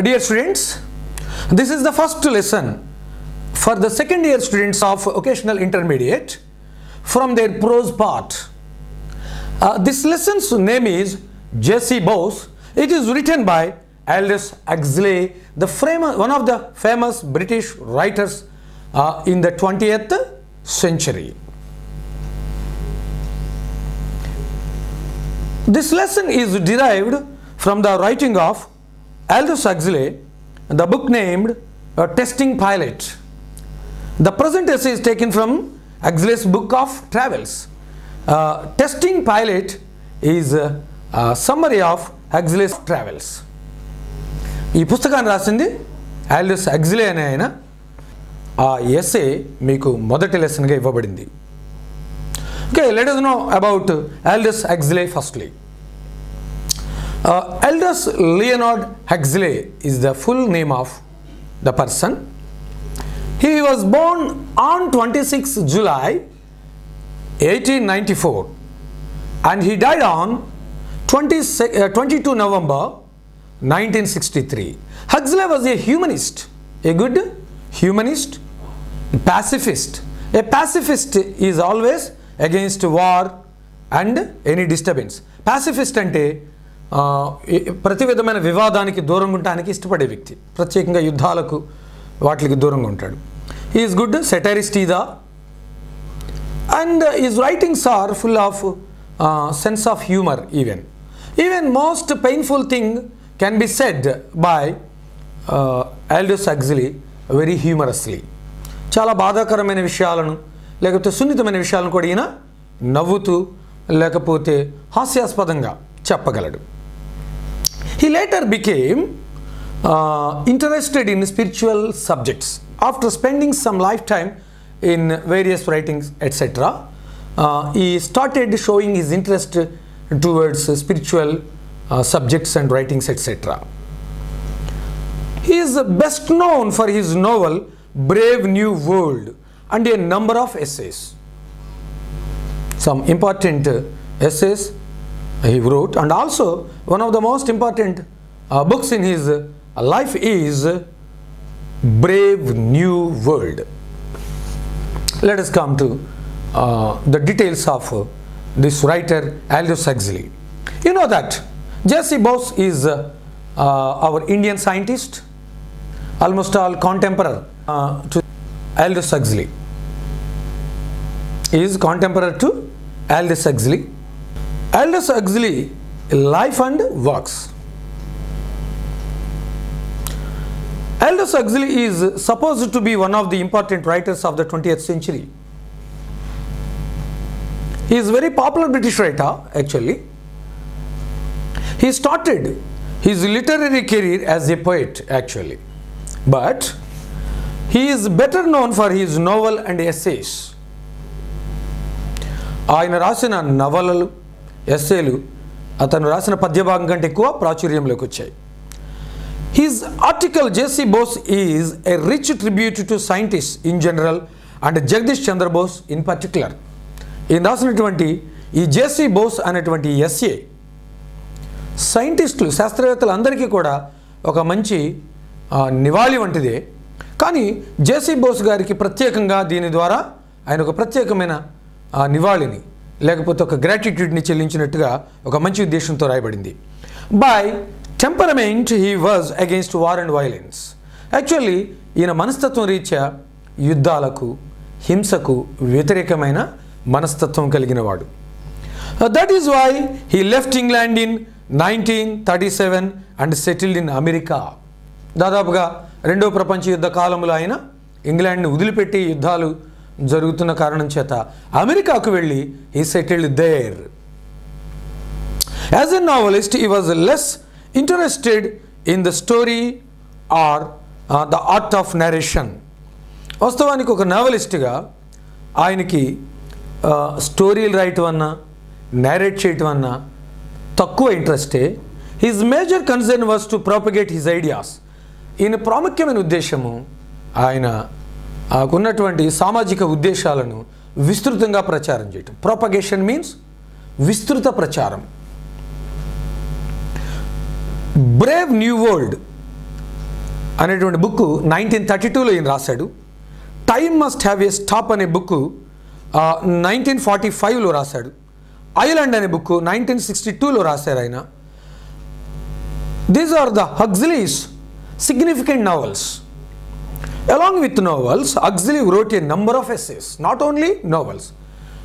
Dear students, this is the first lesson for the second year students of Vocational Intermediate from their prose part. This lesson's name is J.C. Bose. It is written by Aldous Huxley, one of the famous British writers in the 20th century. This lesson is derived from the writing of Aldous Huxley, the book named Testing Pilot. The present essay is taken from Huxley's book of travels. Testing Pilot is a summary of Huxley's travels. ఈ పుస్తకాన్ని రాసింది Aldous Huxley అనే ఆయన. ఆ essay మీకు మొదటి లెసన్గా ఇవ్వబడింది. Okay, let us know about Aldous Huxley firstly. Aldous Leonard Huxley is the full name of the person. He was born on 26 July 1894 and he died on 22 November 1963. Huxley was a humanist, a good humanist, pacifist. A pacifist is always against war and any disturbance. Pacifist ante ప్రతి విధమైన వివాదానికి దూరంగా ఉండడానికి ఇష్టపడే వ్యక్తి, ప్రత్యేకంగా యుద్ధాలకు వాటికి దూరంగా ఉంటాడు. He is good satirist either, and his writings are full of sense of humor. Even most painful thing can be said by Aldous Huxley very humorously. చాలా బాధాకరమైన విషయాలను లేకపోతే సున్నితమైన విషయాలను కూడా ఈయన నవ్వుతూ లేకపోతే హాస్యాస్పదంగా చెప్పగలడు. He later became interested in spiritual subjects. After spending some lifetime in various writings, etc., he started showing his interest towards spiritual subjects and writings, etc. He is best known for his novel Brave New World and a number of essays. Some important essays he wrote, and also one of the most important books in his life is Brave New World. Let us come to the details of this writer Aldous Huxley. You know that J.C. Bose is our Indian scientist, almost all contemporary to Aldous Huxley. He is contemporary to Aldous Huxley. Aldous Huxley life and works. Aldous Huxley is supposed to be one of the important writers of the 20th century. He is a very popular British writer actually. He started his literary career as a poet actually, but he is better known for his novel and essays. ఆయన రాసిన నవలలు, ఎస్సేలు అతను రాసిన పద్యభాగం కంటే ఎక్కువ ప్రాచుర్యంలోకి వచ్చాయి. His article J.C. Bose is a rich tribute to scientists in general and Jagdish Chandra Bose in particular. ఈయన రాసినటువంటి ఈ జేసీ బోస్ అనేటువంటి ఎస్ఏ సైంటిస్టులు, శాస్త్రవేత్తలు అందరికీ కూడా ఒక మంచి నివాళి వంటిదే. కానీ జేసీ బోస్ గారికి ప్రత్యేకంగా దీని ద్వారా ఆయన ఒక ప్రత్యేకమైన నివాళిని లేకపోతే ఒక గ్రాటిట్యూడ్ని చెల్లించినట్టుగా ఒక మంచి ఉద్దేశంతో రాయబడింది. By temperament he was against war and violence. Actually ఈయన మనస్తత్వం రీత్యా యుద్ధాలకు, హింసకు వ్యతిరేకమైన మనస్తత్వం కలిగినవాడు. That is why he left England in 1937 and settled in America. దాదాపుగా రెండవ ప్రపంచ యుద్ధ కాలంలో ఆయన ఇంగ్లాండ్ని వదిలిపెట్టి యుద్ధాలు జరుగుతున్న కారణం చేత అమెరికాకు వెళ్ళి he settled there. As a novelist, he was less interested in the story or the art of narration. వాస్తవానికి ఒక నవలిస్ట్గా ఆయనకి స్టోరీలు రాయటం అన్నా నేరేట్ చేయటం అన్నా తక్కువ ఇంట్రెస్టే. His major concern was to propagate his ideas. ఈయన ప్రాముఖ్యమైన ఉద్దేశము ఆయన ఉన్నటువంటి సామాజిక ఉద్దేశాలను విస్తృతంగా ప్రచారం చేయటం. ప్రాపగేషన్ మీన్స్ విస్తృత ప్రచారం. Brave New World అనేటువంటి బుక్ 1932లో ఈయన రాశాడు. Time must have a stop అనే బుక్ 1945లో రాశాడు. ఐలాండ్ అనే బుక్ 1962లో రాశారు ఆయన. These are the Huxley's significant novels. Along with novels, Huxley wrote a number of essays. Not only novels,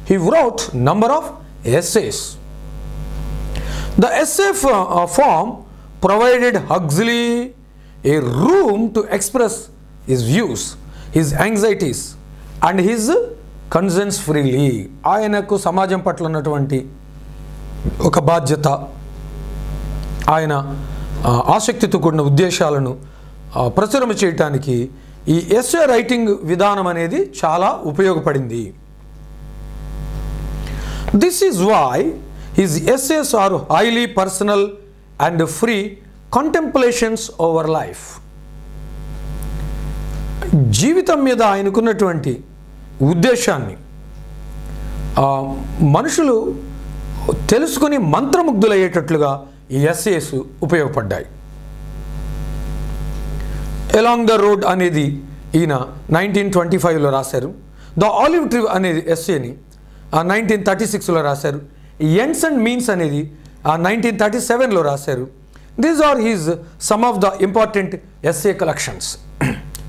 he wrote number of essays. The essay form provided Huxley a room to express his views, his anxieties and his concerns freely. ఆయనకు సమాజం పట్ల ఉన్నటువంటి ఒక బాధ్యత, ఆయన ఆసక్తితో కూడిన ఉద్దేశాలను ప్రచురణ చేయడానికి ఈ ఎస్సే రైటింగ్ విధానం అనేది చాలా ఉపయోగపడింది. This is why his essays are highly personal and free contemplations over life. జీవితం మీద ఆయనకున్నటువంటి ఉద్దేశాన్ని మనుషులు తెలుసుకొని మంత్రముగ్ధులయ్యేటట్లుగా ఈ ఎస్సేస్ ఉపయోగపడ్డాయి. అలాంగ్ ద రోడ్ అనేది ఈయన 1925లో రాశారు. ద ఆలివ్ ట్రీ అనేది ఎస్సేని 1936లో రాశారు. ఎండ్స్ అండ్ మీన్స్ అనేది 1937లో రాశారు. These are his some of the important essay collections.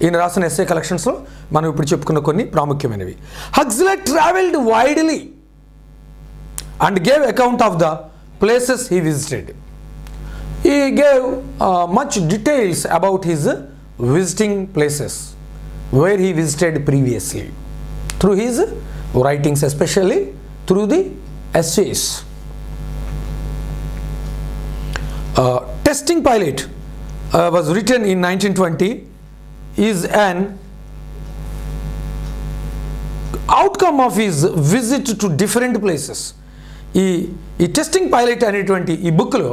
ఈయన రాసిన ఎస్సే కలెక్షన్స్లో మనం ఇప్పుడు చెప్పుకున్న కొన్ని ప్రాముఖ్యమైనవి. Huxley travelled widely and gave account of the places he visited. He gave much details about his visiting places where he visited previously through his writings, especially through the essays. Testing Pilot was written in 1920 is an outcome of his visit to different places. ఈ testing pilot అనేటువంటి ఈ బుక్లో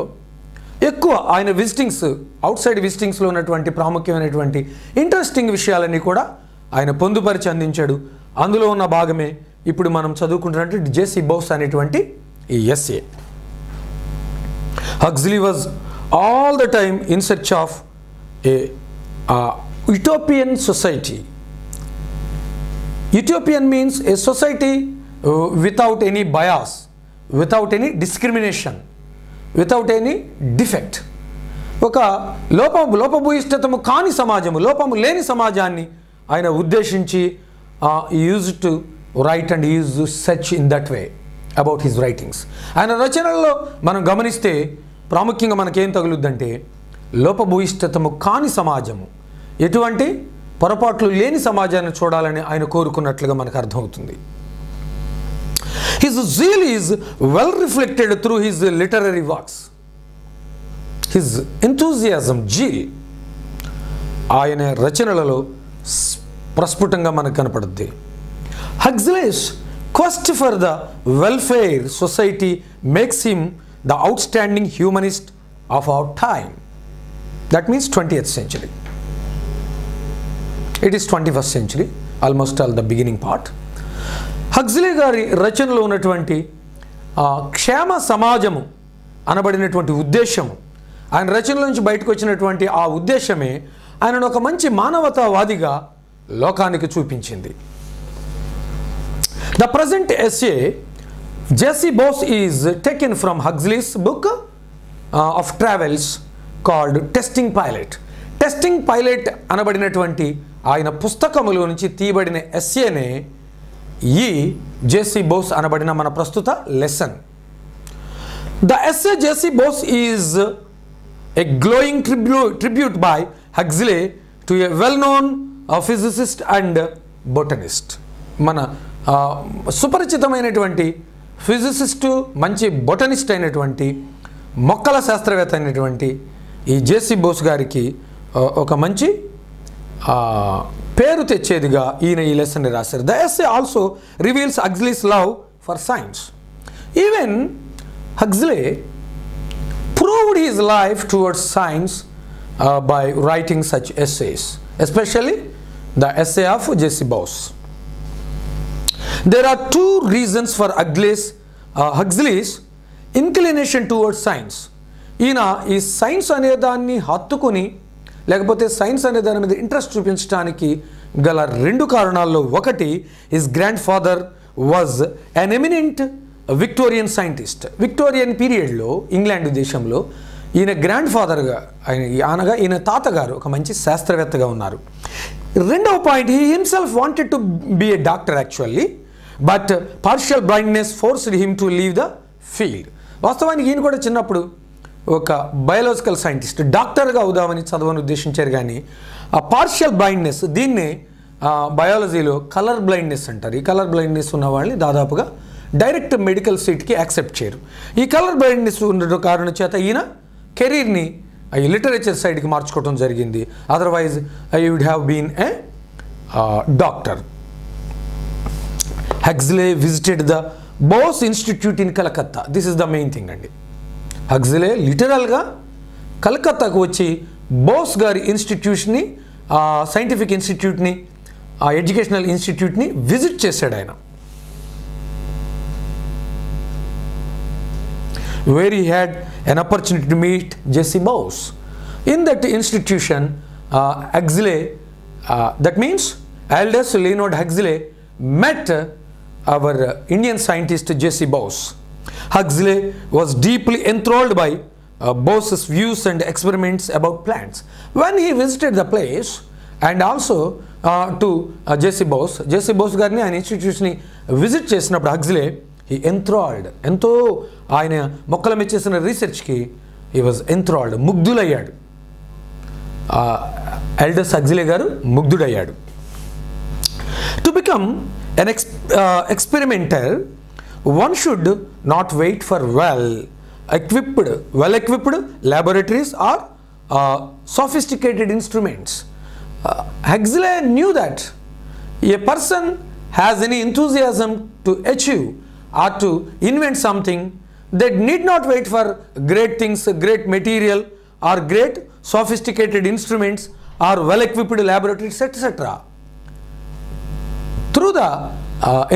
ఎక్కువ ఆయన visitings, out side విజిటింగ్స్లో ఉన్నటువంటి ప్రాముఖ్యమైనటువంటి interesting విషయాలన్నీ కూడా ఆయన పొందుపరిచి అందించాడు. అందులో ఉన్న భాగమే ఇప్పుడు మనం చదువుకుంటున్నటువంటి జేసీ బోస్ అనేటువంటి ఈ essay. Huxley was all the time in search of a utopian society. Utopian means a society without any bias, without any discrimination, without any defect. ఒక లోపభూయిష్టతము కాని సమాజము, లోపము లేని సమాజాన్ని ఆయన ఉద్దేశించి use to write and use to search in that way about his writings. ఆయన రచనల్లో మనం గమనిస్తే ప్రాముఖ్యంగా మనకేం తగులుద్దంటే లోపభూయిష్టతము కాని సమాజము, ఎటువంటి పొరపాట్లు లేని సమాజాన్ని చూడాలని ఆయన కోరుకున్నట్లుగా మనకు అర్థమవుతుంది. His zeal is well reflected through his literary works. His enthusiasm, zeal, ఆయన రచనలలో ప్రస్ఫుటంగా మనకు కనపడుద్ది. Huxley's quest for the welfare society makes him the outstanding humanist of our time. That means 20th century. It is 21st century, almost all the beginning part. Huxley గారి రచనలో ఉన్నటువంటి క్షేమ సమాజము అనబడినటువంటి ఉద్దేశము, ఆయన రచనల నుంచి బయటకు వచ్చినటువంటి ఆ ఉద్దేశమే ఆయనను ఒక మంచి మానవతావాదిగా లోకానికి చూపించింది. The present essay JC Bose is taken from Huxley's book of travels called testing pilot. Testing pilot అనబడినటువంటి ఆయన పుస్తకములో నుంచి తీయబడిన ఎస్సేనే ఈ జేసీ బోస్ అనబడిన మన ప్రస్తుత lesson. The essay JC Bose is a glowing tribute by Huxley to a well known physicist and botanist. మన సుపరిచితమైనటువంటి ఫిజిసిస్టు, మంచి బొటనిస్ట్ అయినటువంటి, మొక్కల శాస్త్రవేత్త అయినటువంటి ఈ జేసీ బోస్ గారికి ఒక మంచి పేరు తెచ్చేదిగా ఈయన ఈ లెసన్ని రాశారు. The essay also reveals Huxley's love for science. Even Huxley proved his life towards science by writing such essays, especially the essay of J.C. Bose. There are two reasons for Huxley's inclination towards science. ఈయన ఈ science అనే దాన్ని హత్తుకుని లేకపోతే science అనే దాని మీద interest చూపించడానికి గల రెండు కారణాల్లో ఒకటి his grand father was an eminent Victorian scientist. Victorian పీరియడ్లో ఇంగ్లాండ్ దేశంలో ఈయన గ్రాండ్ ఫాదర్గా అనగా ఈయన తాతగారు ఒక మంచి శాస్త్రవేత్తగా ఉన్నారు. రెండవ point, he himself wanted to be a doctor actually, but partial blindness forced him to leave the field. వాస్తవానికి ఈయన కూడా చిన్నప్పుడు ఒక బయాలజికల్ సైంటిస్ట్, డాక్టర్గా అవుదామని చదవని ఉద్దేశించారు. కానీ ఆ పార్షియల్ బ్లైండ్నెస్, దీన్నే బయాలజీలో కలర్ బ్లైండ్నెస్ అంటారు. ఈ కలర్ బ్లైండ్నెస్ ఉన్న వాళ్ళని దాదాపుగా డైరెక్ట్ మెడికల్ సీట్కి యాక్సెప్ట్ చేయరు. ఈ కలర్ బ్లైండ్నెస్ ఉండడం కారణం చేత ఈయన కెరీర్ని లిటరేచర్ సైడ్కి మార్చుకోవడం జరిగింది. Otherwise I would have been a doctor. Huxley visited the Bose institute in Calcutta. This is the main thing అండి. హక్స్లే లిటరల్గా కలకత్తాకు వచ్చి బోస్ గారి ఇన్స్టిట్యూట్ని, సైంటిఫిక్ ఇన్స్టిట్యూట్ని, ఎడ్యుకేషనల్ ఇన్స్టిట్యూట్ని విజిట్ చేశాడు ఆయన. where he had an opportunity to meet J.C. Bose. In that institution, Huxley, that means Aldous Leonard Huxley, met our Indian scientist J.C. Bose. Huxley was deeply enthralled by Bose's views and experiments about plants. When he visited the place and also to J.C. Bose గారిని ఆయన ఇన్స్టిట్యూట్స్ని visit చేసినప్పుడు Huxley, he enthralled, ఎంతో ఆయన మొక్కల మీద చేసిన రీసెర్చ్కి he was enthralled, ముగ్ధులయ్యాడు. ఎల్డస్ Huxley గారు ముగ్ధుడయ్యాడు. To become an experimenter, one should not wait for well-equipped laboratories or sophisticated instruments. Huxley knew that a person has any enthusiasm to achieve or to invent something, they need not wait for great things, great material or great sophisticated instruments or well-equipped laboratories, etc. Through the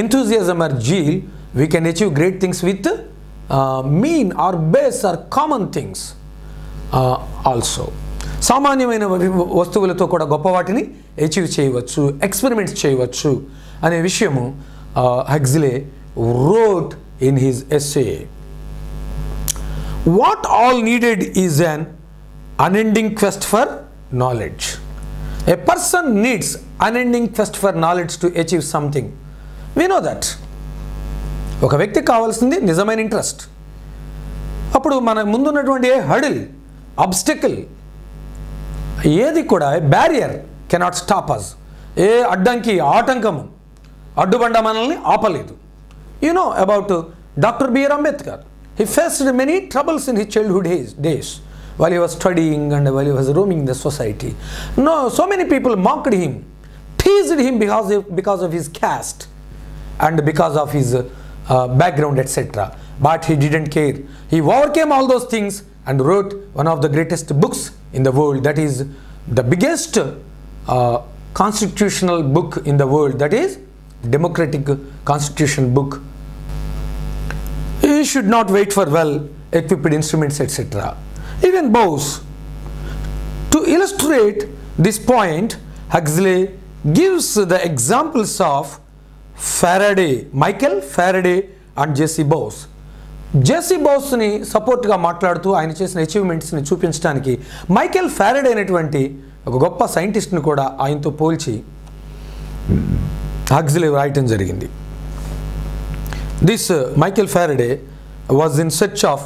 enthusiasm or zeal, we can achieve great things with mean or base or common things also. సామాన్యమైన వస్తువులతో కూడా గొప్ప వాటిని achieve చేయవచ్చు, experiments చేయవచ్చు అనే విషయము Huxley wrote in his essay. What all needed is an unending quest for knowledge. A person needs unending quest for knowledge to achieve something. We know that. ఒక వ్యక్తికి కావాల్సింది నిజమైన ఇంట్రెస్ట్. అప్పుడు మన ముందున్నటువంటి హర్డిల్, అబ్స్టికల్, ఏది కూడా బ్యారియర్ కెనాట్ స్టాప్ అస్. ఏ అడ్డంకి, ఆటంకము, అడ్డుబండ మనల్ని ఆపలేదు. You know about Dr. B.R. Ambedkar. He faced many troubles in his childhood days while he was studying and while he was roaming the society. No, so many people mocked him, teased him because of his caste and because of his background, etc. But he didn't care. He overcame all those things and wrote one of the greatest books in the world, that is the biggest constitutional book in the world, that is democratic constitution book. He should not wait for well-equipped instruments, etc. Even Bose. To illustrate this point, Huxley gives the examples of Faraday, Michael Faraday and J.C. Bose. J.C. Boseని సపోర్ట్గా మాట్లాడుతూ ఆయన చేసిన అచీవ్మెంట్స్ని చూపించడానికి Michael Faraday అనేటువంటి ఒక గొప్ప సైంటిస్ట్ని కూడా ఆయనతో పోల్చి హక్స్లీ రాయటం జరిగింది. This Michael Faraday was in search of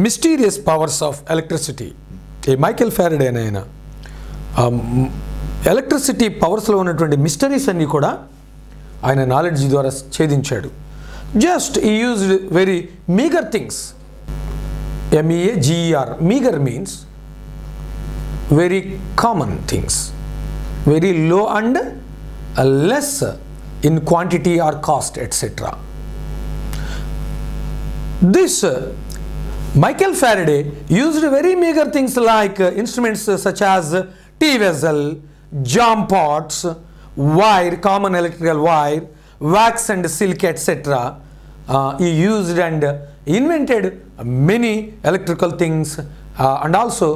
mysterious powers of electricity. ఈ మైకేల్ ఫారడే అనే ఆయన ఎలక్ట్రిసిటీ పవర్స్లో ఉన్నటువంటి మిస్టరీస్ అన్నీ కూడా ఆయన నాలెడ్జ్ ద్వారా ఛేదించాడు. జస్ట్ ఈ used very meagre things. MEAGER. Meagre means very common things, very low and less in quantity or cost, etc. This Michael Faraday used very meager things like instruments such as tea vessel, jam pots, wire, common electrical wire, wax and silk, etc. He used and invented many electrical things and also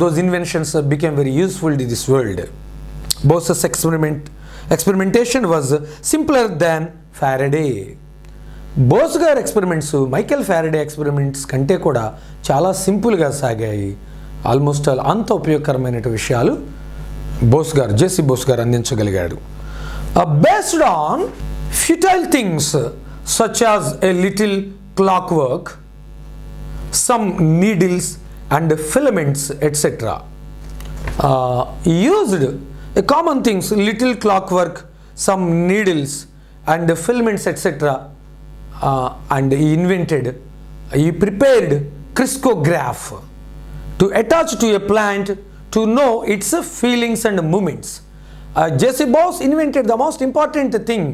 those inventions became very useful to this world. Bose's experimentation was simpler than Faraday. Bose గారి experiments Michael Faraday experiments కంటే కూడా చాలా సింపుల్గా సాగాయి. Almost అంత ఉపయోగకరమైన విషయాలు JC Bose గారు అందించగలిగాడు. Based on futile things such as a little clock work, some needles and filaments etcetera. used common things, little clockwork, some needles and filaments etc. And he prepared crystallograph to attach to a plant to know its feelings and movements. J.C. Bose invented the most important thing,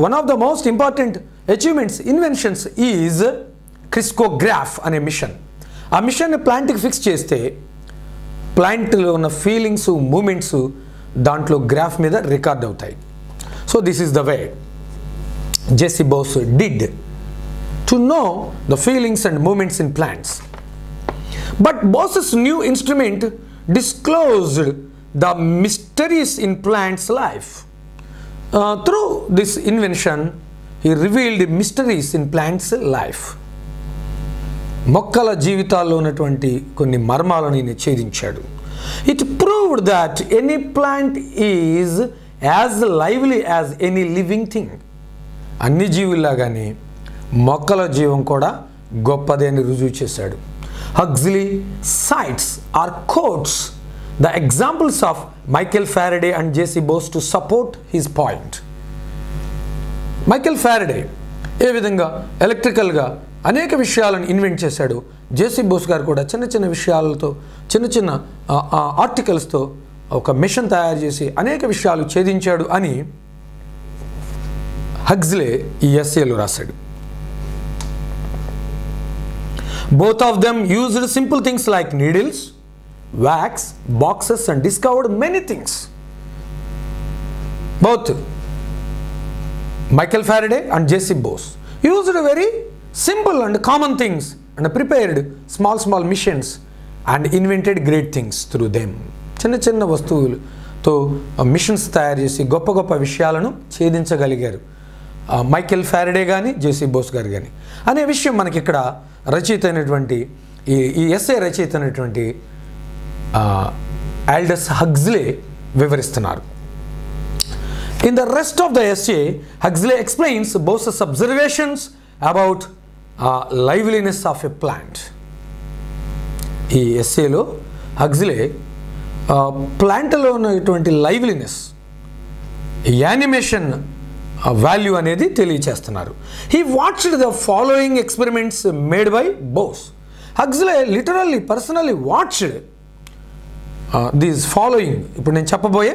one of the most important achievements, inventions is crystallograph అనే machine. ఆ machine ప్లాంట్కి fix చేస్తే ప్లాంట్లో ఉన్న feelings moments దాంట్లో graph మీద record అవుతాయి. So this is the way J.C. Bose did to know the feelings and movements in plants. But Bose's new instrument disclosed the mysteries in plants' life. Through this invention, he revealed mysteries in plants' life. మొక్కల జీవితాల్లో ఉన్నటువంటి కొన్ని మర్మాలను ఈయన ఛేదించాడు. It proved that any plant is as lively as any living thing. అన్ని జీవుల్లాగానే మొక్కల జీవం కూడా గొప్పదే అని రుజువు చేశాడు. Huxley cites or quotes the examples of Michael Faraday and J.C. Bose to support his point. Michael Faraday ఏ విధంగా ఎలక్ట్రికల్గా అనేక విషయాలను ఇన్వెంట్ చేశాడు, జేసీ బోస్ గారు కూడా చిన్న చిన్న విషయాలతో చిన్న ఆర్టికల్స్తో ఒక మిషన్ తయారు చేసి అనేక విషయాలు ఛేదించాడు అని హగ్స్లే ఈ ఎస్సేలో రాశాడు. Both of them used simple things like needles, wax, boxes and discovered many things. Both Michael Faraday and J.C. Bose used very simple and common things and prepared small missions and invented great things through them. చిన్న వస్తువులతో machines తయారు చేసి గొప్ప విషయాలను ఛేదించగలిగారు Michael Faraday కానీ జేసీ బోస్ గారు కానీ అనే విషయం మనకి ఇక్కడ రచయిత అయినటువంటి ఈ ఎస్ఏ రచయిత అయినటువంటి ఆల్డస్ హగ్స్లే వివరిస్తున్నారు. In the rest of the essay, Huxley explains Bose's observations about liveliness of a plant. ఈ ఎస్సేలో హగ్స్లే ప్లాంట్లో ఉన్నటువంటి లైవ్లీనెస్, యానిమేషన్ వాల్యూ అనేది తెలియచేస్తున్నారు. He watched the following experiments made by Bose. Huxley literally, personally watched these following, ఇప్పుడు నేను చెప్పబోయే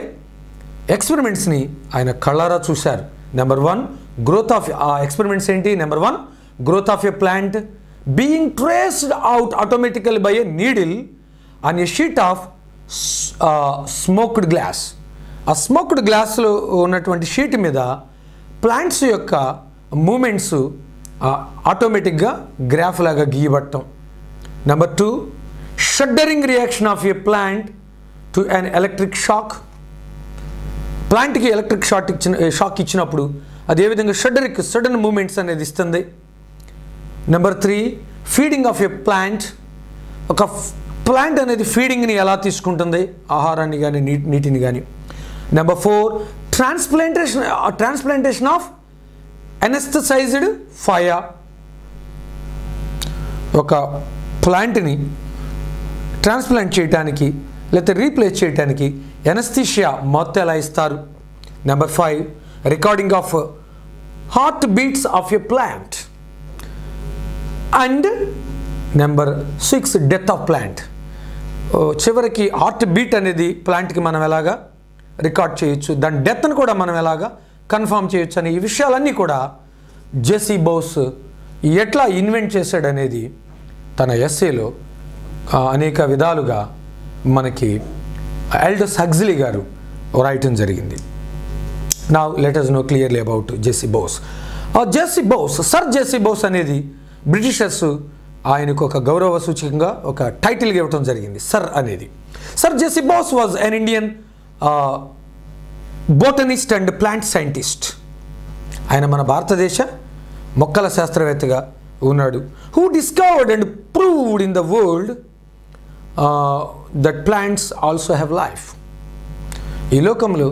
ఎక్స్పెరిమెంట్స్ని ఆయన కళ్ళారా చూశారు. నెంబర్ 1 గ్రోత్ ఆఫ్ ఎక్స్పెరిమెంట్స్ ఏంటి? Number 1 growth of a plant being traced out automatical by a needle on a sheet of smoked glass. ఆ smoked గ్లాస్లో ఉన్నటువంటి షీట్ మీద ప్లాంట్స్ యొక్క మూమెంట్స్ ఆటోమేటిక్గా గ్రాఫ్ లాగా గీయబడటం. Number 2 shuddering reaction of a plant to an electric shock. ప్లాంట్కి electric shock ఇచ్చినప్పుడు అది ఏ విధంగా సడన్ మూమెంట్స్ అనేది ఇస్తుంది. Number 3 feeding of a plant. ఒక ప్లాంట్ అనేది ఫీడింగ్ని ఎలా తీసుకుంటుంది, ఆహారాన్ని కానీ నీటిని కానీ. Number 4 transplantation of anaesthetised fire. ఒక ప్లాంట్ని ట్రాన్స్ప్లాంట్ చేయడానికి లేకపోతే రీప్లేస్ చేయడానికి ఎనస్థీషియా మత్తు ఎలా ఇస్తారు. Number 5 recording of heart beats of a plant. And number 6 death of plant. చివరికి హార్ట్ బీట్ అనేది ప్లాంట్కి మనం ఎలాగా రికార్డ్ చేయొచ్చు, దాని డెత్ను కూడా మనం ఎలాగా కన్ఫర్మ్ చేయొచ్చు అనే ఈ విషయాలన్నీ కూడా జేసీ బోస్ ఎట్లా ఇన్వెంట్ చేశాడనేది తన ఎస్సేలో అనేక విధాలుగా మనకి ఆల్డస్ హగ్స్లీ గారు రాయటం జరిగింది. Now let us know clearly about JC Bose. JC Bose, sir JC Bose అనేది బ్రిటిషర్స్ ఆయనకు ఒక గౌరవ సూచకంగా ఒక టైటిల్గా ఇవ్వడం జరిగింది, సర్ అనేది. Sir JC Bose was an Indian botanist and plant scientist. ఆయన మన భారతదేశ మొక్కల శాస్త్రవేత్తగా ఉన్నాడు. Who discovered and proved in the world that plants also have life. ఈ లోకంలో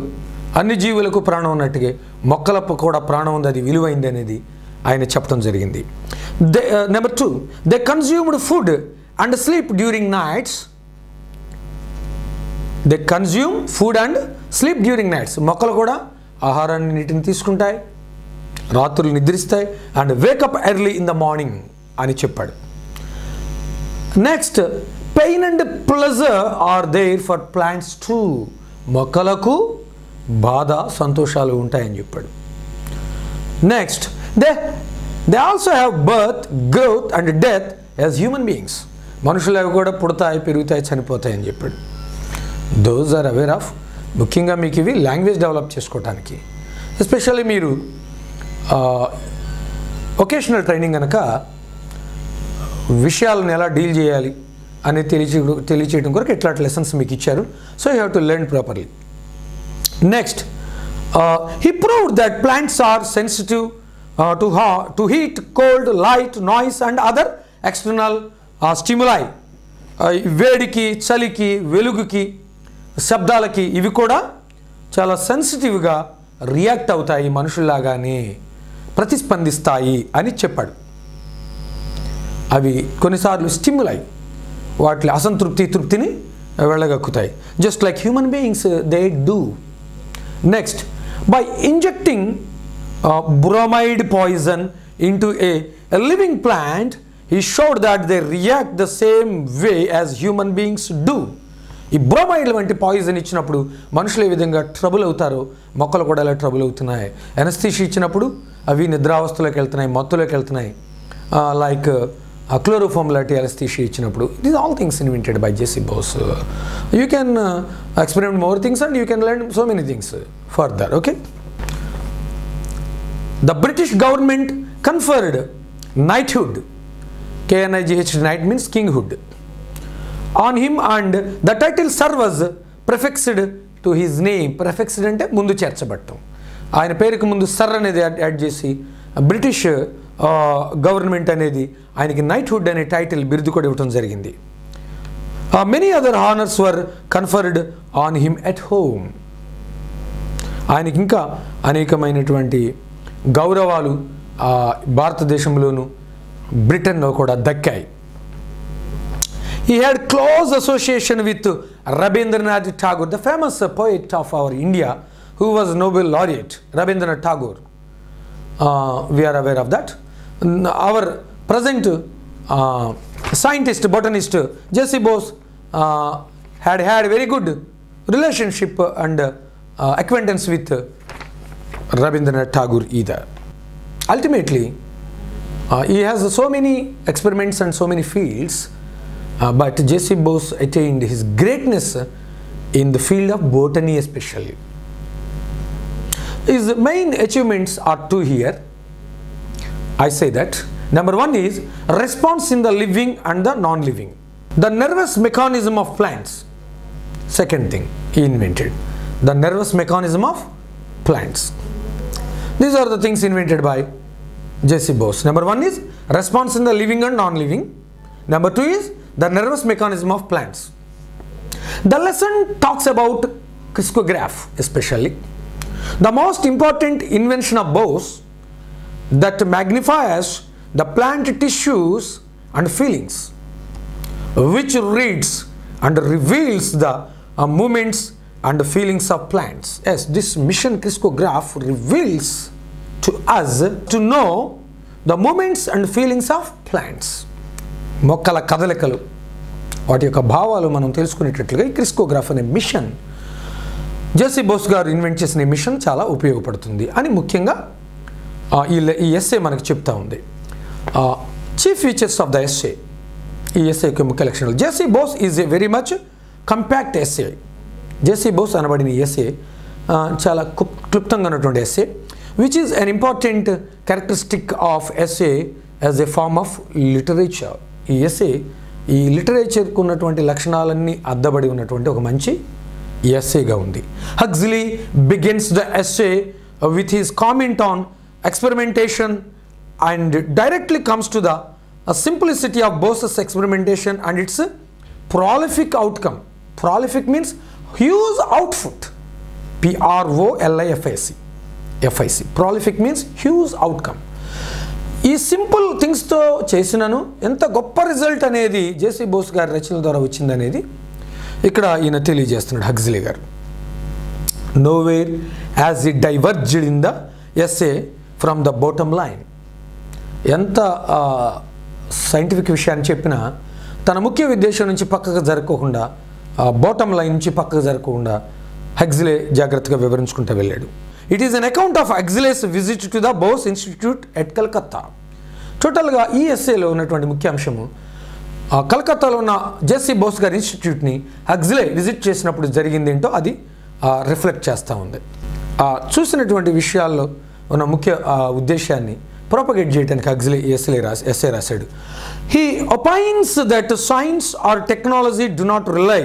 అన్ని జీవులకు ప్రాణం ఉన్నట్టుగా మొక్కలకు కూడా ప్రాణం ఉంది, అది విలువైంది అనేది ఆయన చెప్పడం జరిగింది. Number 2, they consumed food and sleep during nights. They consume food and sleep during nights. మొక్కలు కూడా ఆహారాన్ని నీటిని తీసుకుంటాయి, రాత్రులు నిద్రిస్తాయి, and wake up early in the morning అని చెప్పాడు. Next, pain and pleasure are there for plants too. మొక్కలకు బాధ సంతోషాలు ఉంటాయని చెప్పాడు. Next, they also have birth, growth and death as human beings. మనుషులు అవి కూడా పుడతాయి, పెరుగుతాయి, చనిపోతాయి అని చెప్పాడు. Those are aware of. ముఖ్యంగా మీకు ఇవి లాంగ్వేజ్ డెవలప్ చేసుకోవటానికి, ఎస్పెషల్లీ మీరు వొకేషనల్ ట్రైనింగ్ కనుక విషయాలను ఎలా డీల్ చేయాలి అనేది తెలియచేయడం కొరకు ఇట్లాంటి లెసన్స్ మీకు ఇచ్చారు. So you have to learn properly. Next, he proved that plants are sensitive to heat, cold, light, noise and other external stimuli. వేడికి, చలికి, వెలుగుకి, శబ్దాలకి ఇవి కూడా చాలా సెన్సిటివ్గా రియాక్ట్ అవుతాయి, మనుషుల్లాగానే ప్రతిస్పందిస్తాయి అని చెప్పాడు. అవి కొన్నిసార్లు స్టిమ్యులై, వాటి అసంతృప్తి తృప్తిని వెళ్ళగక్కుతాయి. Just like human beings they do. Next, by injecting bromide poison into a living plant, he showed that they react the same way as human beings do. ఈ బ్రోమైడ్ వంటి పాయిజన్ ఇచ్చినప్పుడు మనుషులు ఏ విధంగా ట్రబుల్ అవుతారో మొక్కలు కూడా ఎలా ట్రబుల్ అవుతున్నాయి. ఎనస్థీషియా ఇచ్చినప్పుడు అవి నిద్రావస్థలోకి వెళ్తున్నాయి, మత్తులోకి వెళ్తున్నాయి. లైక్ క్లోరోఫామ్ లాంటి ఎనస్థీషియా ఇచ్చినప్పుడు. These all things invented by JC Bose. You can experiment more things and you can learn so many things further. Okay. The British government conferred knighthood, K-N-I-G-H, knight means kinghood, on him, and the title sir was prefixed to his name. Prefixed ante mundu cherchabattam. ఆయన పేరుకు ముందు sir అనేది add చేసి British government అనేది ఆయనకి knighthood అనే title బిరుదు కూడా ఇవ్వడం జరిగింది. Many other honours were conferred on him at home. ఆయనకి ఇంకా అనేకమైనటువంటి గౌరవాలు భారతదేశంలోను బ్రిటన్లో కూడా దక్కాయి. He had close association with Rabindranath Tagore, the famous poet of our India, who was Nobel laureate, Rabindranath Tagore. We are aware of that. Our present scientist, botanist, Jesse Bose had very good relationship and acquaintance with Rabindranath Tagore either. Ultimately, he has so many experiments and so many fields, but Jesse Bose attained his greatness in the field of botany especially. His main achievements are two here. I say that. Number one is response in the living and the non-living. The nervous mechanism of plants. Second thing he invented. The nervous mechanism of plants. These are the things invented by Jesse Bose. Number one is response in the living and non-living. Number two is the nervous mechanism of plants. The lesson talks about crystallograph especially. The most important invention of Bose that magnifies the plant tissues and feelings, which reads and reveals the movements and the feelings of plants. Yes, this mission crystallograph reveals to us to know the movements and feelings of plants. మొక్కల కదలికలు, వాటి యొక్క భావాలు మనం తెలుసుకునేటట్లుగా ఈ క్రిస్కోగ్రాఫ్ అనే machine, జెసి బోస్ గారు invent చేసిన మిషన్ చాలా ఉపయోగపడుతుంది అని ముఖ్యంగా ఈ ఎస్సే మనకు చెప్తా ఉంది. Chief features of the essay, ఈ ఎస్సే యొక్క ముఖ్య లక్షణాలు. JC Bose is a very much compact essay. JC Bose అనబడిన ఎస్సే చాలా క్లుప్తంగా ఉన్నటువంటి essay, which is an important characteristic of essay as a form of literature. ఈ ఎస్సే ఈ లిటరేచర్కు ఉన్నటువంటి లక్షణాలన్నీ అద్దబడి ఉన్నటువంటి ఒక మంచి ఎస్సేగా ఉంది. Huxley begins the essay with his comment on experimentation and directly comes to the simplicity of Bose's experimentation and its prolific outcome. Prolific means huge output. Prolific. Prolific means huge outcome. ఈ simple థింగ్స్తో చేసినను ఎంత గొప్ప result అనేది జేసీ బోస్ గారి రచనల ద్వారా వచ్చిందనేది ఇక్కడ ఈయన తెలియజేస్తున్నాడు హక్స్లీ గారు. Nowhere as it diverged in the essay from the bottom line. ఎంత సైంటిఫిక్ విషయాన్ని చెప్పినా తన ముఖ్య ఉద్దేశం నుంచి పక్కకు జరగకుండా, బాటమ్ లైన్ నుంచి పక్కకు జరగకుండా హక్స్లీ జాగ్రత్తగా వివరించుకుంటూ వెళ్ళాడు. It is an account of Huxley's visit to the Bose institute at Calcutta. టోటల్గా ఈ ఎస్సేలో ఉన్నటువంటి ముఖ్య అంశము కలకత్తాలో ఉన్న జేసీ బోస్ గారి ఇన్స్టిట్యూట్ని హక్స్లీ విజిట్ చేసినప్పుడు జరిగింది ఏంటో అది రిఫ్లెక్ట్ చేస్తూ ఉంది. చూసినటువంటి విషయాల్లో ఉన్న ముఖ్య ఉద్దేశాన్ని ప్రొపగేట్ చేయడానికి హక్స్లీ ఎస్సే రాశాడు. He opines that science or technology do not rely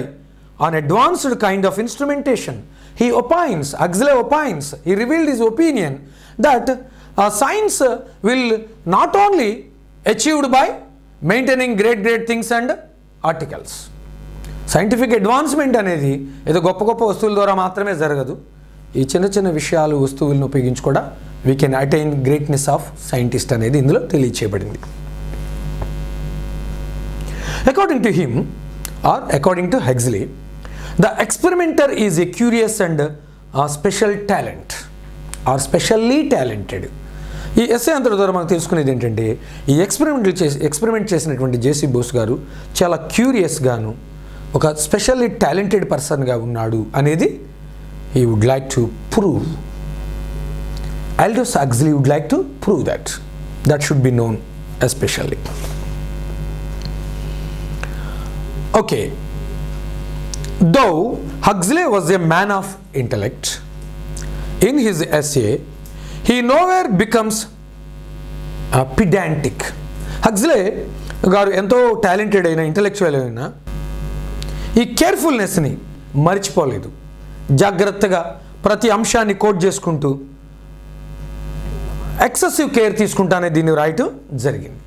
on advanced kind of instrumentation. He opines, Huxley opines, he revealed his opinion that science will not only achieved by maintaining great things and articles. Scientific advancement అనేది ఏదో గొప్ప గొప్ప వస్తువుల ద్వారా మాత్రమే జరగదు. ఈ చిన్న చిన్న విషయాలు వస్తువులను ఉపయోగించి కూడా we can attain greatness of scientist అనేది ఇందులో తెలియచేయబడింది. According to him or according to Huxley, the experimenter is a curious and special talent or specially talented. ఈ ఎస్సే అంతటి ద్వారా మనకు తెలుసుకునేది ఏంటంటే ఈ ఎక్స్పెరిమెంట్ చేసినటువంటి జేసీ బోస్ గారు చాలా క్యూరియస్గాను ఒక స్పెషల్లీ టాలెంటెడ్ పర్సన్గా ఉన్నాడు అనేది he would like to prove. Aldous Huxley would like to prove that should be known especially. Okay. Though Huxley was a man of intellect, in his essay, he nowhere becomes pedantic. Huxley garu ento talented aina intellectual aina ee carefulness ni marichipoledu. Jagrattaga prati amshanni quote cheskuntu excessive care తీసుకుంటానే దీన్ని రాయటం జరిగింది.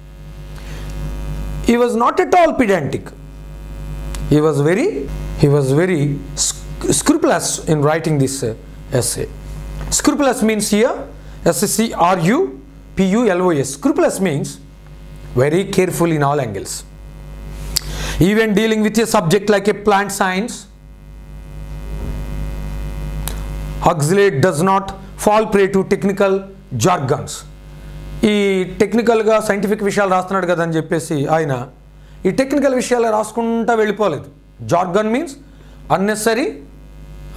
He was not at all pedantic. He was very scrupulous in writing this essay. Scrupulous means here scrupulous. Scrupulous means very careful in all angles. Even dealing with a subject like a plant science, Huxley does not fall prey to technical jargons. ఈ టెక్నికల్గా scientific విషయాలు రాస్తున్నాడు కదా అని చెప్పేసి ఆయన ఈ technical విషయాలు రాసుకుంటా వెళ్ళిపోలేదు. Jargon means unnecessary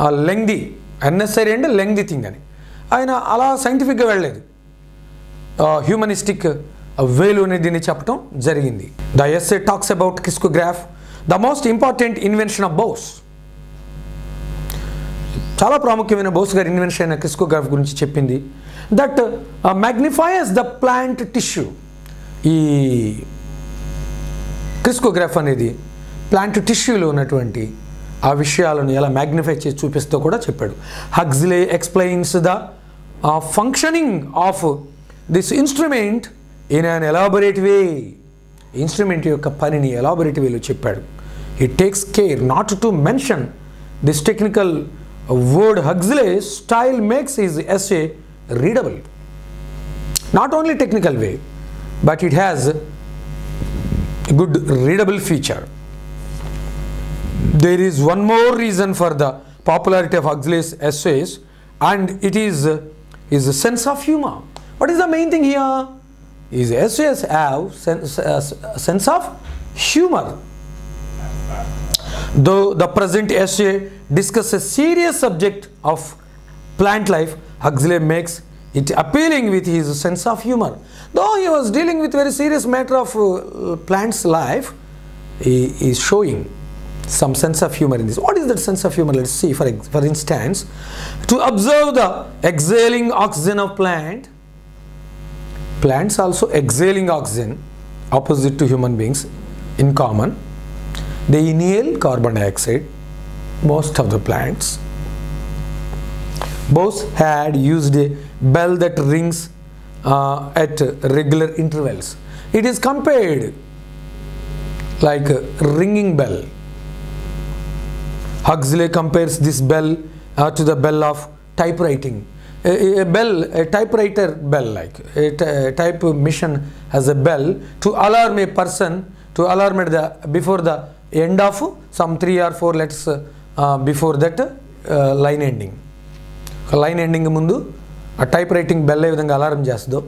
and lengthy thing అని ఆయన అలా సైంటిఫిక్గా వెళ్ళలేదు. హ్యూమనిస్టిక్ వేలోనే దీన్ని చెప్పడం జరిగింది. The essay talks about crescograph, the most important invention of Bose. చాలా ప్రాముఖ్యమైన బోస్ గారి ఇన్వెన్షన్ అయిన క్రిస్కోగ్రాఫ్ గురించి చెప్పింది. That magnifies the plant tissue. ఈ క్రిస్కోగ్రాఫ్ అనేది ప్లాంట్ టిష్యూలో ఉన్నటువంటి ఆ విషయాలను ఎలా మ్యాగ్నిఫై చేసి చూపిస్తూ కూడా చెప్పాడు. Huxley explains the functioning of this instrument in an elaborate way. Instrument యొక్క పనిని ఎలాబొరేట్ వేలో చెప్పాడు. He takes care not to mention this technical word. Huxley's style makes his essay readable. Not only technical way, but it has a good readable feature. There is one more reason for the popularity of Huxley's essays, and it is his sense of humor. What is the main thing here? His essays have sense of humor. Though the present essay discusses a serious subject of plant life, Huxley makes it appealing with his sense of humor. Though he was dealing with very serious matter of plant's life, he is showing some sense of humor in this. What is that sense of humor? Let's see. For instance, to observe the exhaling oxygen of plants also exhaling oxygen, opposite to human beings. in common. They inhale carbon dioxide, most of the plants. Bose had used a bell that rings at regular intervals. It is compared like a ringing bell. Huxley compares this bell to the bell of typewriting. A typewriter bell, like a type machine has a bell to alarm a person, to alarm at before the end of some 3 or 4 letters before that line ending. Line ending mundu a typewriting bell ఏ విధంగా alarm చేస్తుందో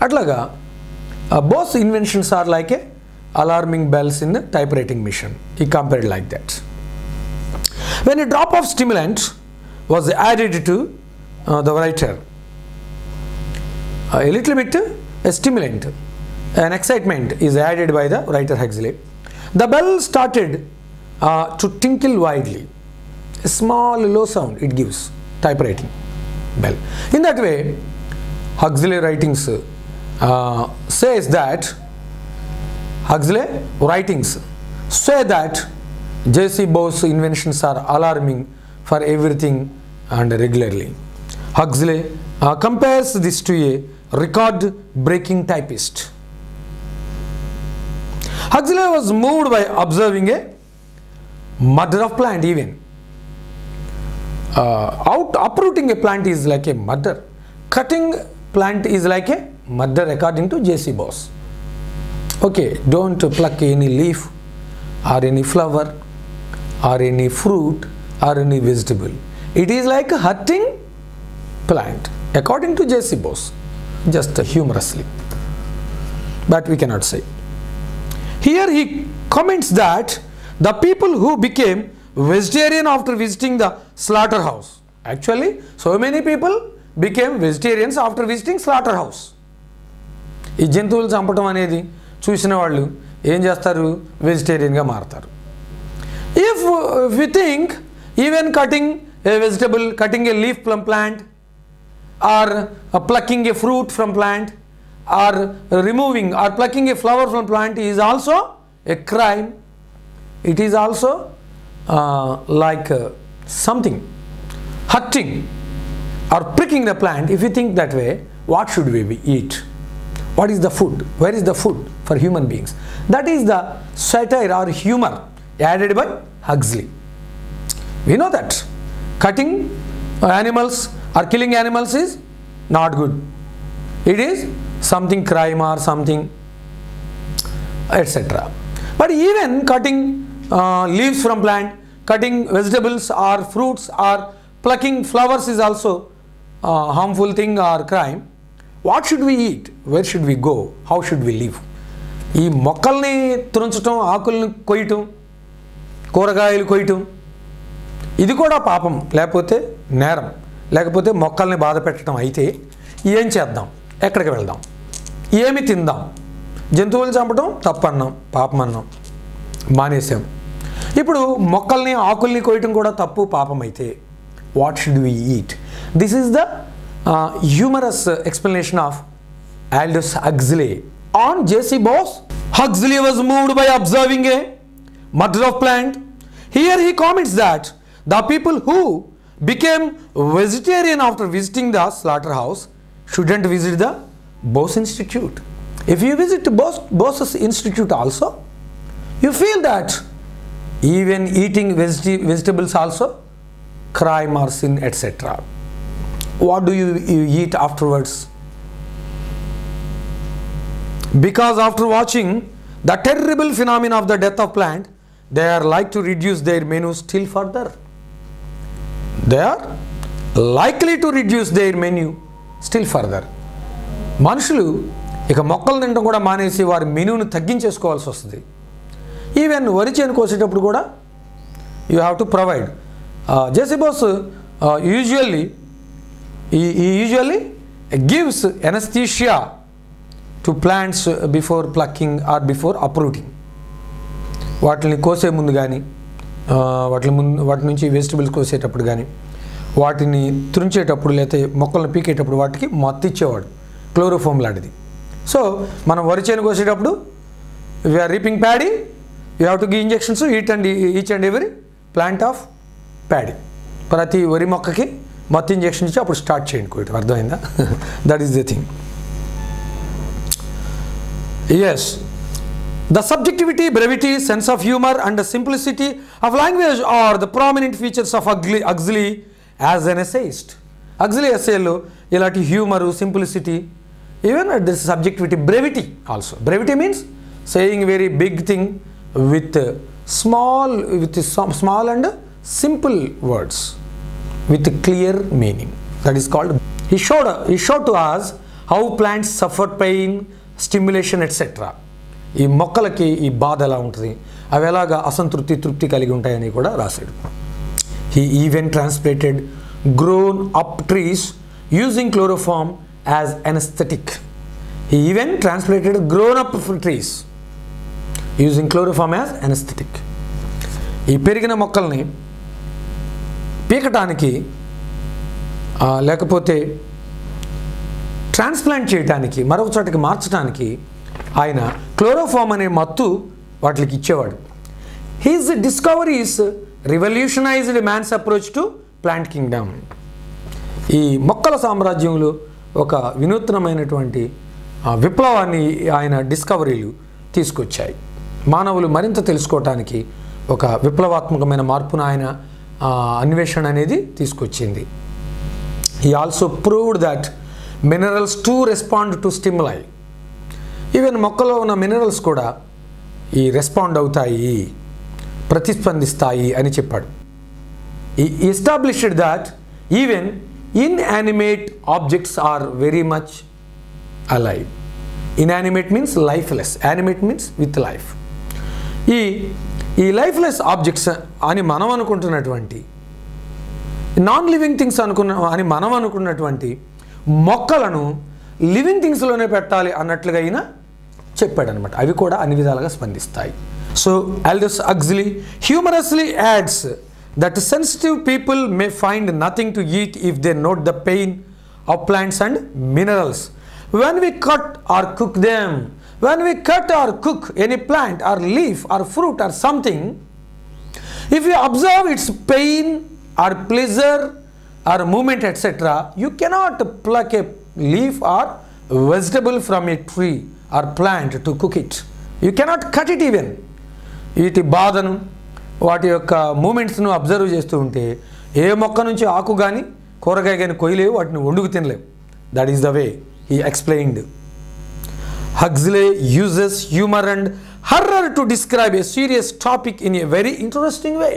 అట్లాగా Bose inventions are like a alarming bells in the typewriting machine. He compared like that. When a drop of stimulant was added to the writer, a little bit a stimulant, an excitement is added by the writer Huxley, the bell started to tinkle widely. A small low sound it gives, typewriting bell. In that way, Huxley writings says that J.C. Bose inventions are alarming for everything and regularly. Huxley compares this to a record-breaking typist. Huxley was moved by observing a murder of plant even. Uprooting a plant is like a murder. Cutting plant is like a murder according to J.C. Bose. Okay, don't pluck any leaf or any flower or any fruit or any vegetable. It is like hurting plant according to J.C. Bose, just humorously, but we cannot say. Here he comments that the people who became vegetarian after visiting the slaughterhouse, actually so many people became vegetarians after visiting slaughterhouse. ఈ జంతువులు చంపటం అనేది చూసిన వాళ్ళు ఏం చేస్తారు, వెజిటేరియన్గా మారుతారు. If we think even cutting a vegetable, cutting a leaf from plant or plucking a fruit from plant or removing or plucking a flower from plant is also a crime, it is also like something hurting or pricking the plant. If you think that way, what should we eat? What is the food? Where is the food for human beings? That is the satire or humor added by Huxley. We know that cutting animals or killing animals is not good. It is something crime or something, etc. But even cutting leaves from plant, cutting vegetables or fruits or plucking flowers is also a harmful thing or crime. What should we eat? Where should we go? How should we live? ఈ మొక్కల్ని తురించటం, ఆకుల్ని కొయ్యటం, కూరగాయలు కొయ్యటం ఇది కూడా పాపం, లేకపోతే నేరం, లేకపోతే మొక్కల్ని బాధ పెట్టడం అయితే ఏం చేద్దాం, ఎక్కడికి వెళ్దాం, ఏమి తిందాం? జంతువులు చంపటం తప్పన్నాం, పాపం అన్నాం, మానేసాం. ఇప్పుడు మొక్కల్ని ఆకుల్ని కొయ్యటం కూడా తప్పు, పాపం అయితే what should we eat? This is the humorous explanation of Aldous Huxley on J.C. Bose. Huxley was moved by observing a murder of plant. Here he comments that the people who became vegetarian after visiting the slaughterhouse shouldn't visit the Bose Institute. If you visit Bose's Institute also, you feel that even eating vegetables also crime or sin, etc. What do you eat afterwards? Because after watching the terrible phenomenon of the death of plant, they are like to reduce their menu still further. They are likely to reduce their menu still further. మనుషులు ఇక మొక్కలు తినడం కూడా మానేసి వారి మెనూను తగ్గించేసుకోవాల్సి వస్తుంది. Even వరి చేను కోసేటప్పుడు కూడా you have to provide. J.C. Bose usually gives anesthesia to plants before plucking or before uprooting. వాటిని కోసే ముందు కానీ, వాటి నుంచి వెజిటబుల్స్ కోసేటప్పుడు కానీ, వాటిని తుంచేటప్పుడు లేకపోతే మొక్కలను పీకేటప్పుడు వాటికి మత్తు ఇచ్చేవాడు, క్లోరోఫామ్ లాంటిది. సో మనం వరి చేను కోసేటప్పుడు we are reaping paddy, You have to give injections to each and every plant of paddy. ప్రతి వరి మొక్కకి మొత్తం ఇంజెక్షన్ ఇచ్చి అప్పుడు స్టార్ట్ చేయండి కోయటం. అర్థమైందా? That is the thing. Yes, the subjectivity, brevity, sense of humor and the simplicity of language are the prominent features of Huxley as an essayist. Huxley essaylo ilati humor, simplicity, even the subjectivity, brevity also. Brevity means saying very big thing with small and simple words with clear meaning. That is called. He showed to us how plants suffer pain, stimulation, etc. ఈ మొక్కలకి ఈ బాధ ఎలా ఉంటుంది, అవి ఎలాగా అసంతృప్తి తృప్తి కలిగి ఉంటాయని కూడా రాశాడు. He even transplanted grown up trees using chloroform as anesthetic. He even transplanted grown up trees using chloroform as anesthetic. ఈ పెరిగిన మొక్కల్ని పీకటానికి లేకపోతే ట్రాన్స్ప్లాంట్ చేయడానికి మరొక చోటకి మార్చడానికి ఆయన క్లోరోఫామ్ అనే మత్తు వాటికి ఇచ్చేవాడు. His discoveries revolutionised man's approach to plant kingdom. ఈ మొక్కల సామ్రాజ్యంలో ఒక వినూత్నమైనటువంటి విప్లవాన్ని ఆయన డిస్కవరీలు తీసుకొచ్చాయి. మానవులు మరింత తెలుసుకోవటానికి ఒక విప్లవాత్మకమైన మార్పును ఆయన అన్వేషణ అనేది తీసుకొచ్చింది. He also proved that minerals too respond to stimuli. Even మొక్కలో ఉన్న మినరల్స్ కూడా ఈ రెస్పాండ్ అవుతాయి, ప్రతిస్పందిస్తాయి అని చెప్పాడు. He established that even inanimate objects are very much alive. Inanimate means lifeless, animate means with life. ఈ లైఫ్లెస్ ఆబ్జెక్ట్స్ అని మనం అనుకుంటున్నటువంటి, నాన్ లివింగ్ థింగ్స్ అని మనం అనుకున్నటువంటి మొక్కలను లివింగ్ థింగ్స్లోనే పెట్టాలి అన్నట్లుగా అయినా చెప్పాడనమాట. అవి కూడా అన్ని విధాలుగా స్పందిస్తాయి. So Aldous Huxley humorously adds that sensitive people may find nothing to eat if they note the pain of plants and minerals when we cut or cook them. When we cut or cook any plant or leaf or fruit or something, if you observe its pain or pleasure or movement etc., you cannot pluck a leaf or vegetable from a tree or plant to cook it. You cannot cut it even. వీటి బాధను వాటి యొక్క మూమెంట్స్ను observe చేస్తూ ఉంటే ఏ మొక్క నుంచి ఆకు కానీ కూరగాయ కానీ కొయ్యలేవు, వాటిని వండుకు తినలేవు. That is the way he explained. Huxley uses humor and horror to describe a serious topic in a very interesting way.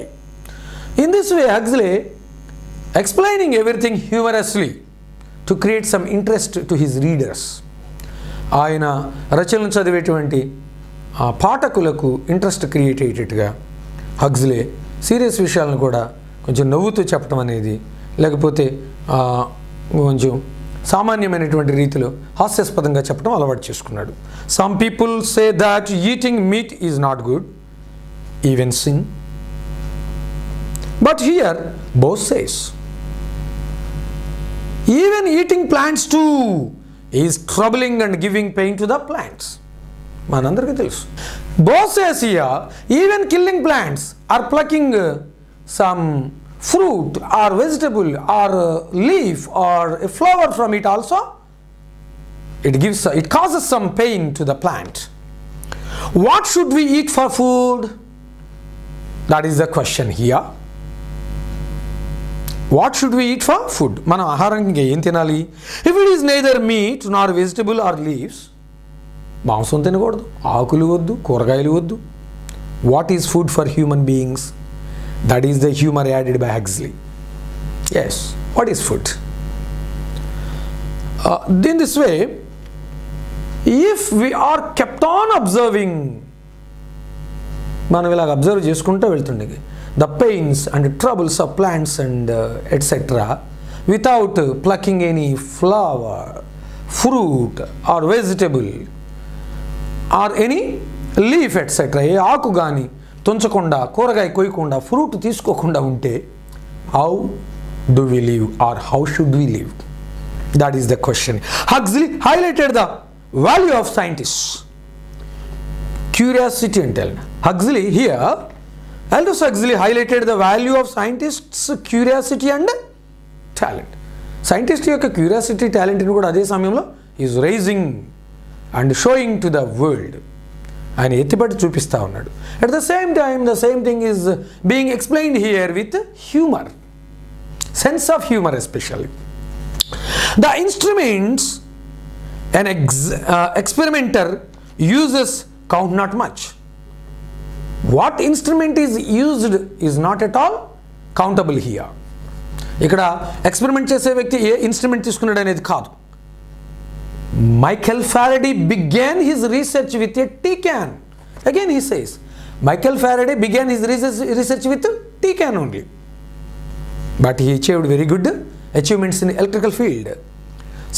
In this way, Huxley explaining everything humorously to create some interest to his readers. ఆయన రచనలు చదివేటువంటి పాఠకులకు interest create అయ్యేటట్టుగా హక్స్లే serious విషయాలను కూడా కొంచెం నవ్వుతూ చెప్పడం అనేది, లేకపోతే కొంచెం సామాన్యమైనటువంటి రీతిలో హాస్యాస్పదంగా చెప్పడం అలవాటు చేసుకున్నాడు. Some people say that eating meet is not good, even sin. But here Bose says even eating plants too is troubling and giving pain to the plants. మనందరికీ తెలుసు. Bose says here even killing plants or plucking some fruit or vegetable or leaf or a flower from it also, it causes some pain to the plant. What should we eat for food? That is the question here. What should we eat for food? మనం ఆహారంగా ఏం తినాలి? If it is neither meat nor vegetable or leaves, మాంసం తినకూడదు, ఆకులు వద్దు, కూరగాయలు వద్దు. What is food for human beings? That is the humor added by Huxley. Yes, what is food? In this way, if we are kept on observing, మనం ఇలాగ observe చేసుకుంటూ వెళ్తుండే the pains and troubles of plants and etc., without plucking any flower, fruit or vegetable or any leaf etc., ఏ ఆకు కానీ తుంచకుండా, కూరగాయ కొయ్యకుండా, fruit తీసుకోకుండా ఉంటే how do we live or how should we live? That is the question. Huxley highlighted the value of scientists. curiosity and talent. Huxley here, Aldous Huxley highlighted the value of scientists' curiosity and talent. Scientist యొక్క curiosity, talent ని కూడా అదే సమయంలో is raising and showing to the world. ఆయన ఎత్తిపట్టి చూపిస్తూ ఉన్నాడు. At the same time, the same thing is being explained here with humor, sense of humor especially. The instruments an experimenter uses count not much. What instrument is used is not at all countable here. ఇక్కడ experiment చేసే వ్యక్తి ఏ instrument తీసుకున్నాడు అనేది కాదు. Michael Faraday began his research with a tea can. Again he says, Michael Faraday began his research with a tea can only. But he achieved very good achievements in the electrical field.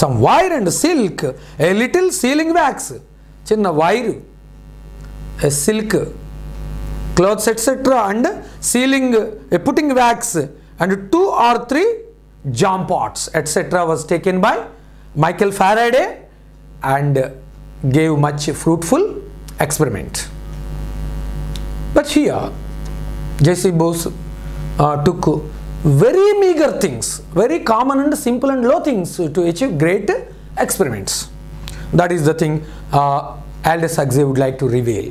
Some wire and silk, a little sealing wax, chinna wire, a silk, clothes etc. and sealing, a putting wax and 2 or 3 jam pots etc. was taken by Michael Faraday and gave much fruitful experiment. But here J.C. Bose took very meager things, very common and simple and low things to achieve great experiments. That is the thing Aldous Huxley would like to reveal.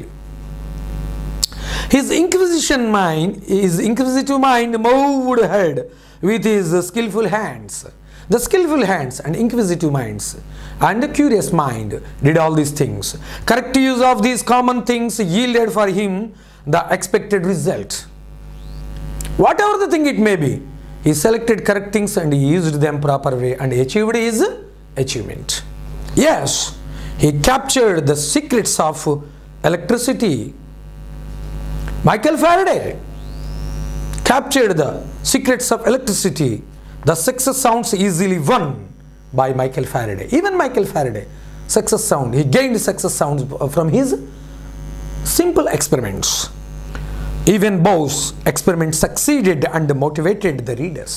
His inquisitive mind moved ahead with his skillful hands. The skillful hands and inquisitive minds and the curious mind did all these things. Correct use of these common things yielded for him the expected result. Whatever the thing it may be, he selected correct things and he used them proper way and achieved his achievement. Yes, he captured the secrets of electricity. Michael Faraday captured the secrets of electricity. The success sounds easily won by Michael Faraday. Even Michael Faraday, success sound, he gained success sounds from his simple experiments. Even Bose experiment succeeded and motivated the readers.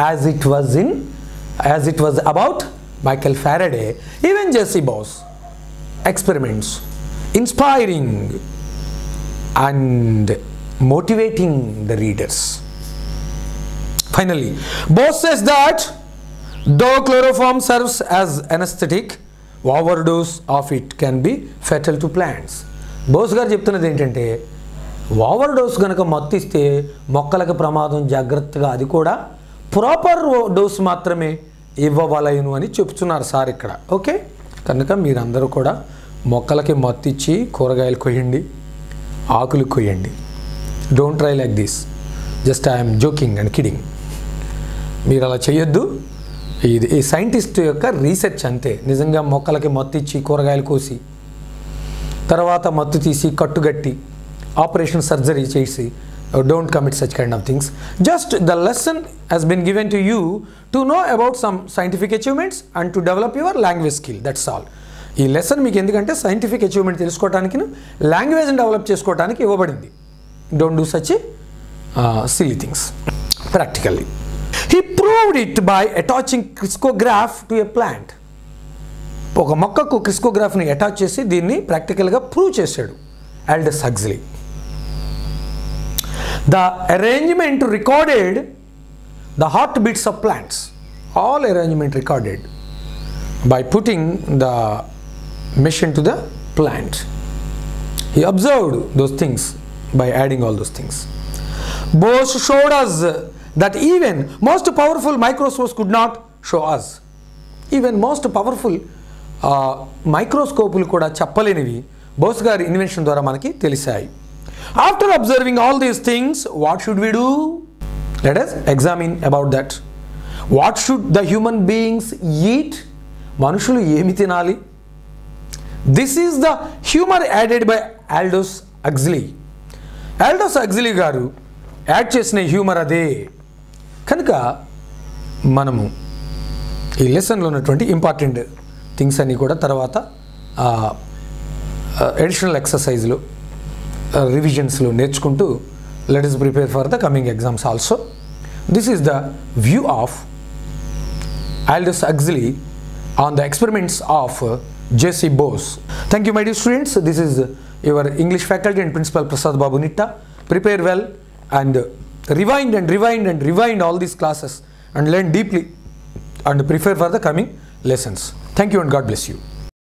As it was about Michael Faraday, even J.C. Bose experiments inspiring and motivating the readers. Finally, Bose says that though chloroform serves as anesthetic, overdose of it can be fatal to plants. Bose గారు చెప్తున్నది ఏంటంటే overdose కనుక మత్తిస్తే మొక్కలకు ప్రమాదం, జాగ్రత్తగా అది కూడా proper dose మాత్రమే ఇవ్వవలెను అని చెప్తున్నారు సార్ ఇక్కడ. ఓకే, కనుక మీరందరూ కూడా మొక్కలకి మత్తిచ్చి కూరగాయలు కొయ్యండి, ఆకులు కొయ్యండి. Don't try like this, just I'm joking and kidding. మీరు అలా చేయొద్దు. ఇది ఈ సైంటిస్ట్ యొక్క రీసెర్చ్ అంతే. నిజంగా మొక్కలకి మత్తిచ్చి కూరగాయలు కోసి తర్వాత మత్తు తీసి కట్టుగట్టి ఆపరేషన్ సర్జరీ చేసి don't commit such kind of things. Just the lesson has been given to you to know about some scientific achievements and to develop your language skill. That's all. ఈ లెసన్ మీకు ఎందుకంటే scientific achievement తెలుసుకోవడానికి, లాంగ్వేజ్ని develop చేసుకోవడానికి ఇవ్వబడింది. Don't do such silly things. Practically he proved it by attaching crystallograph to a plant. ఒక మొక్కకు క్రిస్కోగ్రాఫ్ని attach చేసి దీన్ని ప్రాక్టికల్గా ప్రూవ్ చేశాడు Aldous Huxley. The arrangement recorded the heartbeats of plants. All arrangement recorded by putting the machine to the plant. He observed those things by adding all those things. Bose showed us that even most powerful microscopes could not show us. Even most powerful మైక్రోస్కోపులు కూడా చెప్పలేనివి బోస్ గారి invention ద్వారా మనకి తెలిసాయి. After observing all these things, what should we do? Let us examine about that. What should the human beings eat? మనుషులు ఏమి తినాలి? This is the humor added by Aldous Huxley. Aldous Huxley గారు add చేసిన humour అదే. కనుక మనము ఈ లెసన్లో ఉన్నటువంటి ఇంపార్టెంట్ థింగ్స్ అన్నీ కూడా తర్వాత ఎడిషనల్ ఎక్సర్సైజ్లో రివిజన్స్లో నేర్చుకుంటూ let us prepare for the coming exams also. This is the view of Aldous Huxley on the experiments of J.C. Bose. Thank you, my dear students. This is your English faculty and principal Prasad Babu Nitta. Prepare well and rewind and rewind and rewind all these classes and learn deeply and prepare for the coming lessons. Thank you and God bless you.